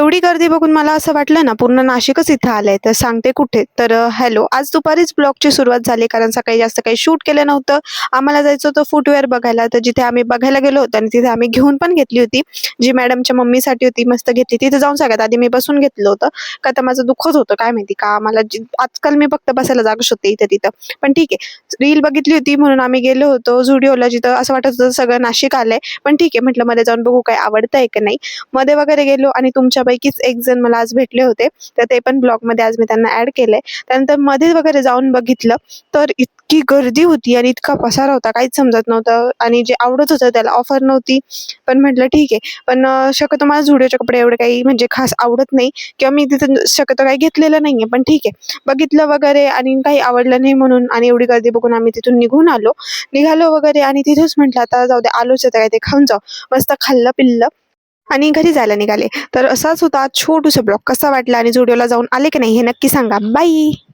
एवढी गर्दी बघून मला असं वाटलं ना पूर्ण नाशिकच इथं आलंय. तर सांगते कुठे, तर हॅलो, आज दुपारीच ब्लॉगची सुरुवात झाली कारण सकाळी जास्त काही शूट केलं नव्हतं. आम्हाला जायचं होतं फुटवेअर बघायला, तर जिथे आम्ही बघायला गेलो होतो आणि तिथे आम्ही घेऊन पण घेतली होती, जी मॅडमच्या मम्मीसाठी होती, मस्त घेतली. तिथे जाऊन सगळ्यात आधी मी बसून घेतलं होतं, का तर माझं दुःखच होतं, काय माहिती का मला आजकाल मी फक्त बसायला जागा शोधते इथं तिथं. पण ठीक आहे, रील बघितली होती म्हणून आम्ही गेलो होतो झुडिओला, जिथं असं वाटत होतं सगळं नाशिक आलंय. पण ठीक आहे, म्हटलं मध्ये जाऊन बघू काय आवडतंय का नाही. मध्ये वगैरे गेलो आणि तुमच्यापैकीच एक जण मला आज भेटले होते, तर ते पण ब्लॉगमध्ये आज मी त्यांना ॲड केलंय. त्यानंतर मध्ये वगैरे जाऊन बघितलं, तर इतकी गर्दी होती आणि इतका पसारा होता, काहीच समजत नव्हतं आणि जे आवडत होतं त्याला ऑफर नव्हती. पण म्हटलं ठीक आहे. पण शक्यतो मला झुडिओचे कपडे एवढे काही म्हणजे खास आवडत नाही किंवा मी तिथं शक्यतो काही घेतलेलं नाहीये. पण ठीक आहे, बघितलं वगैरे आणि काही आवडलं नाही म्हणून आणि एवढी गर्दी बघून आम्ही तिथून निघालो वगैरे आणि तिथेच म्हटलं आता जाऊ दे, आलोच आहे तर काय ते खाऊन जाऊ. मस्त खाल्लं-पिल्लं आणि घरी जायला निघाले. तर असाच होता छोटूसा ब्लॉग. कसा वाटला आणि झुडिओला जाऊन आले की नाही हे नक्की सांगा. बाय.